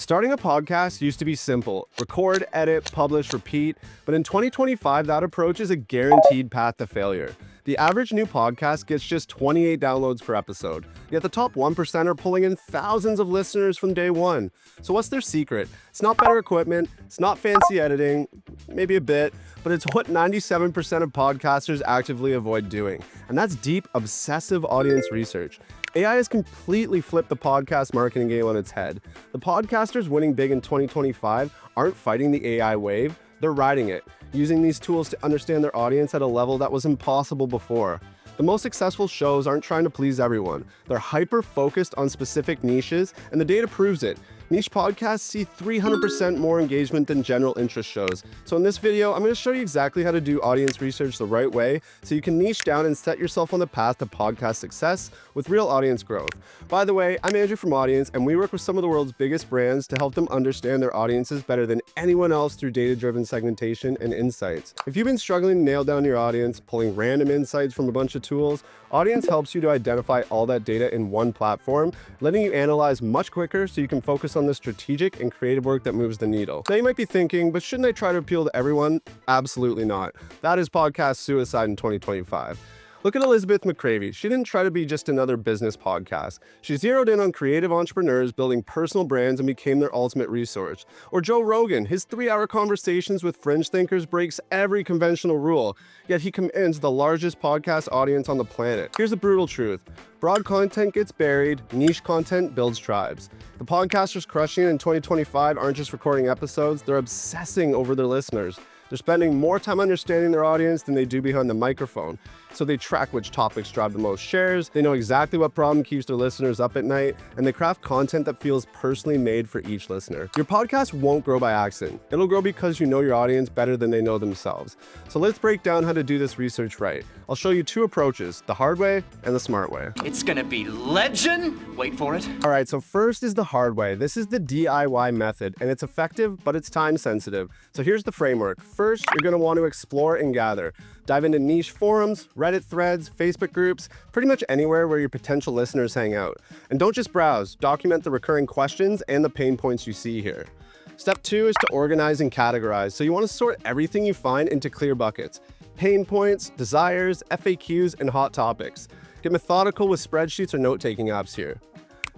Starting a podcast used to be simple. Record, edit, publish, repeat. But in 2025, that approach is a guaranteed path to failure. The average new podcast gets just 28 downloads per episode, yet the top 1% are pulling in thousands of listeners from day one. So what's their secret? It's not better equipment, it's not fancy editing, maybe a bit, but it's what 97% of podcasters actively avoid doing. And that's deep, obsessive audience research. AI has completely flipped the podcast marketing game on its head. The podcasters winning big in 2025 aren't fighting the AI wave, they're riding it, using these tools to understand their audience at a level that was impossible before. The most successful shows aren't trying to please everyone. They're hyper-focused on specific niches, and the data proves it. Niche podcasts see 300% more engagement than general interest shows. So in this video, I'm going to show you exactly how to do audience research the right way so you can niche down and set yourself on the path to podcast success with real audience growth. By the way, I'm Andrew from Audience, and we work with some of the world's biggest brands to help them understand their audiences better than anyone else through data-driven segmentation and insights. If you've been struggling to nail down your audience, pulling random insights from a bunch of tools, Audience helps you to identify all that data in one platform, letting you analyze much quicker so you can focus on the strategic and creative work that moves the needle. Now you might be thinking, but shouldn't I try to appeal to everyone? Absolutely not. That is podcast suicide in 2025. Look at Elizabeth McCravey. She didn't try to be just another business podcast. She zeroed in on creative entrepreneurs building personal brands and became their ultimate resource. Or Joe Rogan, his 3-hour conversations with fringe thinkers breaks every conventional rule, yet he commands the largest podcast audience on the planet. Here's the brutal truth. Broad content gets buried, niche content builds tribes. The podcasters crushing it in 2025 aren't just recording episodes, they're obsessing over their listeners. They're spending more time understanding their audience than they do behind the microphone. So they track which topics drive the most shares, they know exactly what problem keeps their listeners up at night, and they craft content that feels personally made for each listener. Your podcast won't grow by accident. It'll grow because you know your audience better than they know themselves. So let's break down how to do this research right. I'll show you 2 approaches, the hard way and the smart way. It's gonna be legend. Wait for it. All right, so first is the hard way. This is the DIY method, and it's effective, but it's time sensitive. So here's the framework. First, you're gonna want to explore and gather. Dive into niche forums, Reddit threads, Facebook groups, pretty much anywhere where your potential listeners hang out. And don't just browse, document the recurring questions and the pain points you see here. Step 2 is to organize and categorize. So you want to sort everything you find into clear buckets. Pain points, desires, FAQs, and hot topics. Get methodical with spreadsheets or note-taking apps here.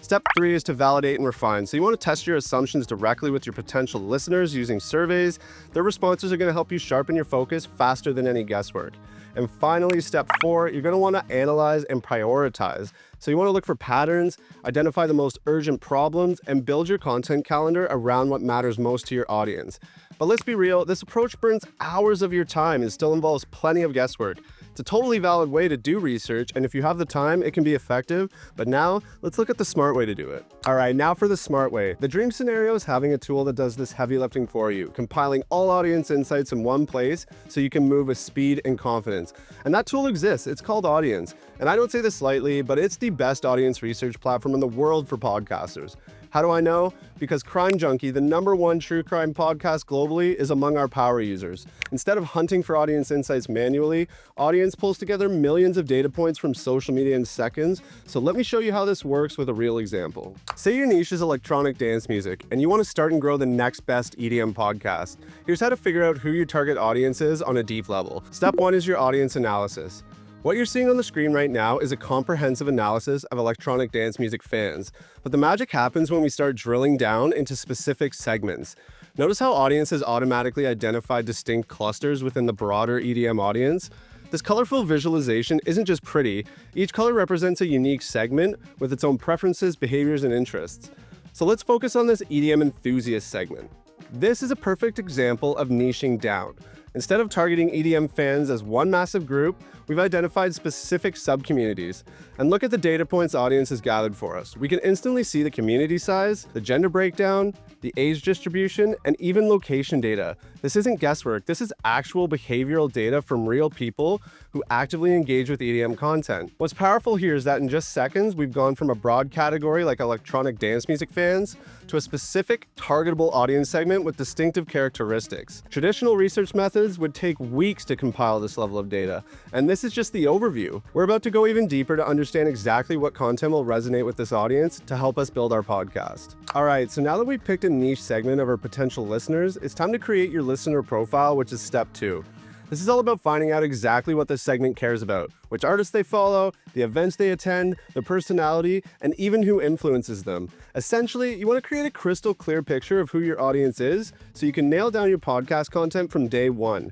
Step 3 is to validate and refine. So you want to test your assumptions directly with your potential listeners using surveys. Their responses are going to help you sharpen your focus faster than any guesswork. And finally, step 4, you're going to want to analyze and prioritize. So you want to look for patterns, identify the most urgent problems, and build your content calendar around what matters most to your audience. But let's be real, this approach burns hours of your time and still involves plenty of guesswork. It's a totally valid way to do research, and if you have the time, it can be effective. But now, let's look at the smart way to do it. All right, now for the smart way. The dream scenario is having a tool that does this heavy lifting for you, compiling all audience insights in one place so you can move with speed and confidence. And that tool exists. It's called Audience. And I don't say this lightly, but it's the best audience research platform in the world for podcasters. How do I know? Because Crime Junkie, the #1 true crime podcast globally, is among our power users. Instead of hunting for audience insights manually, Audience pulls together millions of data points from social media in seconds. So let me show you how this works with a real example. Say your niche is electronic dance music, and you want to start and grow the next best EDM podcast. Here's how to figure out who your target audience is on a deep level. Step 1 is your audience analysis. What you're seeing on the screen right now is a comprehensive analysis of electronic dance music fans, but the magic happens when we start drilling down into specific segments. Notice how audiences automatically identify distinct clusters within the broader EDM audience? This colorful visualization isn't just pretty, each color represents a unique segment with its own preferences, behaviors, and interests. So let's focus on this EDM enthusiast segment. This is a perfect example of niching down. Instead of targeting EDM fans as one massive group, we've identified specific subcommunities. And look at the data points Audience has gathered for us. We can instantly see the community size, the gender breakdown, the age distribution, and even location data. This isn't guesswork, this is actual behavioral data from real people who actively engage with EDM content. What's powerful here is that in just seconds, we've gone from a broad category like electronic dance music fans to a specific targetable audience segment with distinctive characteristics. Traditional research methods would take weeks to compile this level of data, and this this is just the overview. We're about to go even deeper to understand exactly what content will resonate with this audience to help us build our podcast. All right, so now that we've picked a niche segment of our potential listeners, it's time to create your listener profile, which is step 2. This is all about finding out exactly what this segment cares about, which artists they follow, the events they attend, their personality, and even who influences them. Essentially, you want to create a crystal clear picture of who your audience is so you can nail down your podcast content from day one.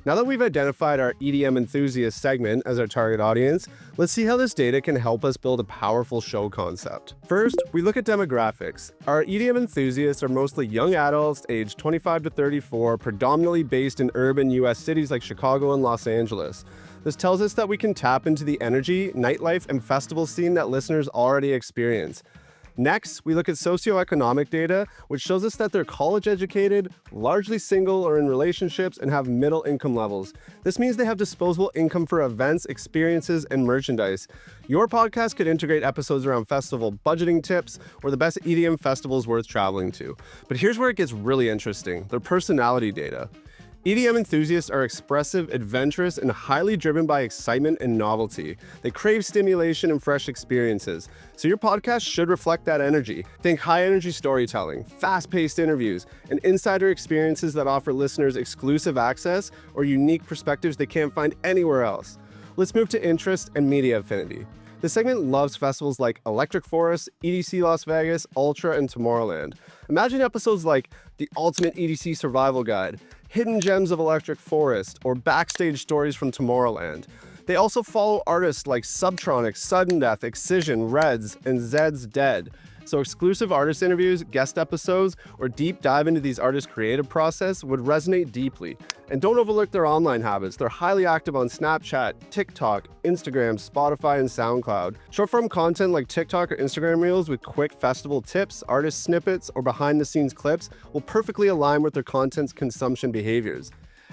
Now that we've identified our EDM enthusiast segment as our target audience, let's see how this data can help us build a powerful show concept. First, we look at demographics. Our EDM enthusiasts are mostly young adults aged 25 to 34, predominantly based in urban US cities like Chicago and Los Angeles. This tells us that we can tap into the energy, nightlife, and festival scene that listeners already experience. Next, we look at socioeconomic data, which shows us that they're college-educated, largely single or in relationships, and have middle income levels. This means they have disposable income for events, experiences, and merchandise. Your podcast could integrate episodes around festival budgeting tips or the best EDM festivals worth traveling to. But here's where it gets really interesting: their personality data. EDM enthusiasts are expressive, adventurous, and highly driven by excitement and novelty. They crave stimulation and fresh experiences. So your podcast should reflect that energy. Think high-energy storytelling, fast-paced interviews, and insider experiences that offer listeners exclusive access or unique perspectives they can't find anywhere else. Let's move to interest and media affinity. This segment loves festivals like Electric Forest, EDC Las Vegas, Ultra, and Tomorrowland. Imagine episodes like The Ultimate EDC Survival Guide, Hidden Gems of Electric Forest, or Backstage Stories from Tomorrowland. They also follow artists like Subtronic, Sudden Death, Excision, Reds, and Zed's Dead. So exclusive artist interviews, guest episodes, or deep dive into these artists' creative process would resonate deeply. And don't overlook their online habits. They're highly active on Snapchat, TikTok, Instagram, Spotify, and SoundCloud. Short-form content like TikTok or Instagram Reels with quick festival tips, artist snippets, or behind-the-scenes clips will perfectly align with their content's consumption behaviors.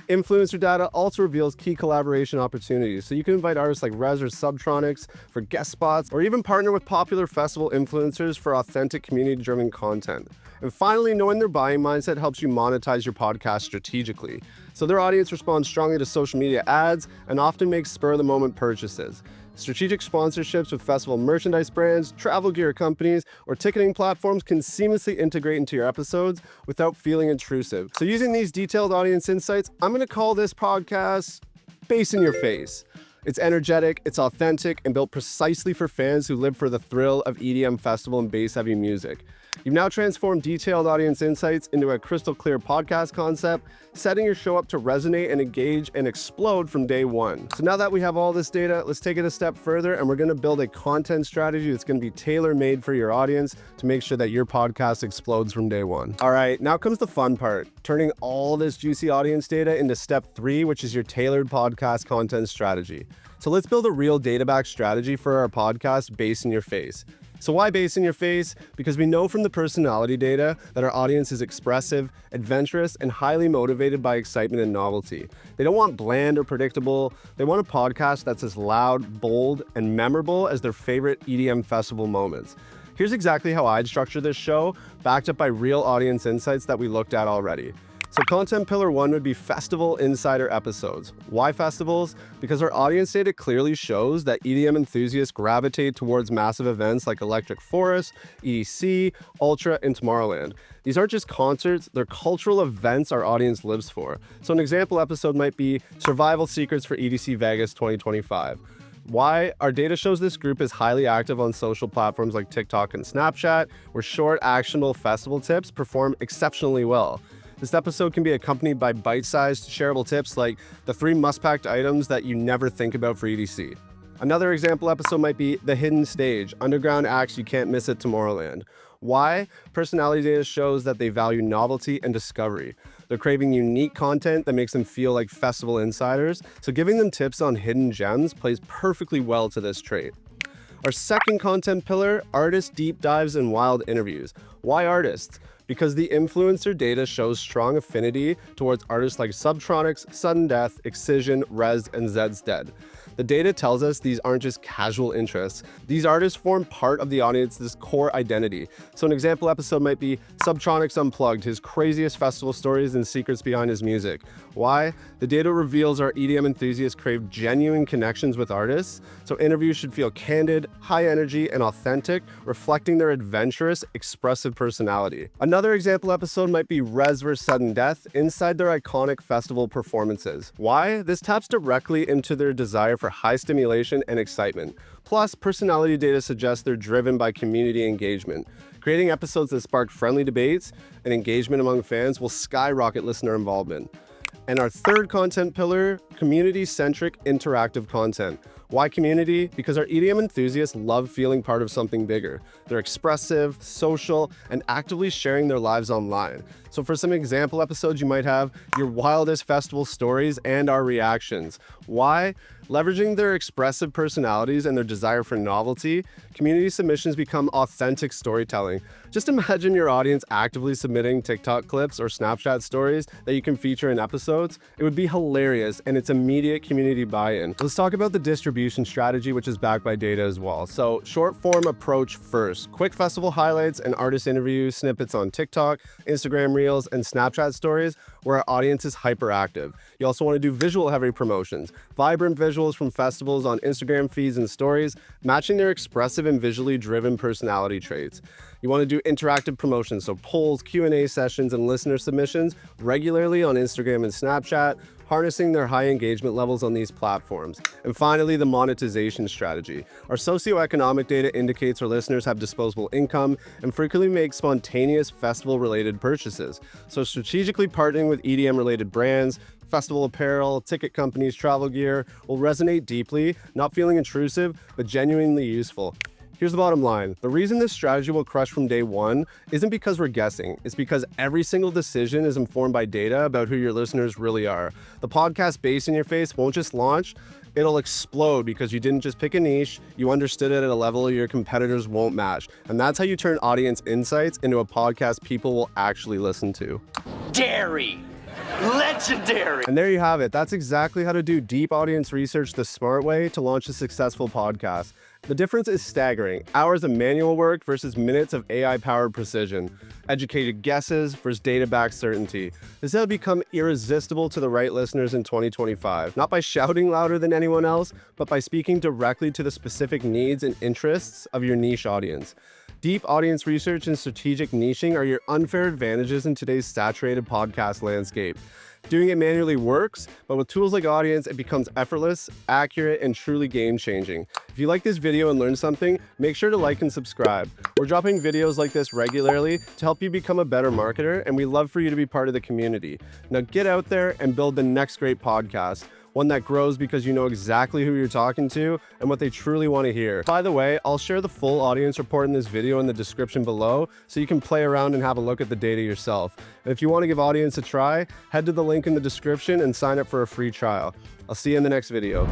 Influencer data also reveals key collaboration opportunities, so you can invite artists like Rez or Subtronics for guest spots, or even partner with popular festival influencers for authentic community-driven content. And finally, knowing their buying mindset helps you monetize your podcast strategically. So their audience responds strongly to social media ads and often makes spur-of-the-moment purchases. Strategic sponsorships with festival merchandise brands, travel gear companies, or ticketing platforms can seamlessly integrate into your episodes without feeling intrusive. So using these detailed audience insights, I'm going to call this podcast Bass in Your Face. It's energetic, it's authentic, and built precisely for fans who live for the thrill of EDM festival and bass-heavy music. You've now transformed detailed audience insights into a crystal clear podcast concept, setting your show up to resonate and engage and explode from day one. So now that we have all this data, let's take it a step further, and we're going to build a content strategy that's going to be tailor-made for your audience to make sure that your podcast explodes from day one. All right, now comes the fun part, turning all this juicy audience data into step 3, which is your tailored podcast content strategy. So let's build a real data-backed strategy for our podcast Bass in Your Face. So why Bass in Your Face? Because we know from the personality data that our audience is expressive, adventurous, and highly motivated by excitement and novelty. They don't want bland or predictable. They want a podcast that's as loud, bold, and memorable as their favorite EDM festival moments. Here's exactly how I'd structure this show, backed up by real audience insights that we looked at already. So content pillar 1 would be festival insider episodes. Why festivals? Because our audience data clearly shows that EDM enthusiasts gravitate towards massive events like Electric Forest, EDC, Ultra, and Tomorrowland. These aren't just concerts, they're cultural events our audience lives for. So an example episode might be Survival Secrets for EDC Vegas 2025. Why? Our data shows this group is highly active on social platforms like TikTok and Snapchat, where short, actionable festival tips perform exceptionally well. This episode can be accompanied by bite-sized, shareable tips like the 3 must-packed items that you never think about for EDC. Another example episode might be The Hidden Stage, underground acts you can't miss at Tomorrowland. Why? Personality data shows that they value novelty and discovery. They're craving unique content that makes them feel like festival insiders, so giving them tips on hidden gems plays perfectly well to this trait. Our second content pillar, artist deep dives and wild interviews. Why artists? Because the influencer data shows strong affinity towards artists like Subtronics, Sudden Death, Excision, Rez, and Zed's Dead. The data tells us these aren't just casual interests. These artists form part of the audience's core identity. So an example episode might be Subtronics Unplugged, his craziest festival stories and secrets behind his music. Why? The data reveals our EDM enthusiasts crave genuine connections with artists, so interviews should feel candid, high energy, and authentic, reflecting their adventurous, expressive personality. Another example episode might be Rez vs. Sudden Death inside their iconic festival performances. Why? This taps directly into their desire for high stimulation and excitement. Plus, personality data suggests they're driven by community engagement. Creating episodes that spark friendly debates and engagement among fans will skyrocket listener involvement. And our third content pillar, community-centric interactive content. Why community? Because our EDM enthusiasts love feeling part of something bigger. They're expressive, social, and actively sharing their lives online. So for some example episodes, you might have your wildest festival stories and our reactions. Why? Leveraging their expressive personalities and their desire for novelty, community submissions become authentic storytelling. Just imagine your audience actively submitting TikTok clips or Snapchat stories that you can feature in episodes. It would be hilarious, and it's immediate community buy-in. Let's talk about the distribution strategy, which is backed by data as well. So short form approach first. Quick festival highlights and artist interviews, snippets on TikTok, Instagram Reels, and Snapchat stories where our audience is hyperactive. You also want to do visual heavy promotions, vibrant visuals from festivals on Instagram feeds and stories, matching their expressive and visually driven personality traits. You want to do interactive promotions, so polls, Q&A sessions, and listener submissions regularly on Instagram and Snapchat, harnessing their high engagement levels on these platforms. And finally, the monetization strategy. Our socioeconomic data indicates our listeners have disposable income and frequently make spontaneous festival-related purchases. So strategically partnering with EDM-related brands, festival apparel, ticket companies, travel gear will resonate deeply, not feeling intrusive, but genuinely useful. Here's the bottom line. The reason this strategy will crush from day one isn't because we're guessing. It's because every single decision is informed by data about who your listeners really are. The podcast Bass in Your Face won't just launch, it'll explode because you didn't just pick a niche, you understood it at a level your competitors won't match. And that's how you turn audience insights into a podcast people will actually listen to. Dairy. Legendary. And there you have it. That's exactly how to do deep audience research the smart way to launch a successful podcast. The difference is staggering. Hours of manual work versus minutes of AI-powered precision. Educated guesses versus data-backed certainty. This has become irresistible to the right listeners in 2025. Not by shouting louder than anyone else, but by speaking directly to the specific needs and interests of your niche audience. Deep audience research and strategic niching are your unfair advantages in today's saturated podcast landscape. Doing it manually works, but with tools like Audience, it becomes effortless, accurate, and truly game-changing. If you like this video and learned something, make sure to like and subscribe. We're dropping videos like this regularly to help you become a better marketer, and we love for you to be part of the community. Now get out there and build the next great podcast. One that grows because you know exactly who you're talking to and what they truly want to hear. By the way, I'll share the full audience report in this video in the description below so you can play around and have a look at the data yourself. And if you want to give Audience a try, head to the link in the description and sign up for a free trial. I'll see you in the next video.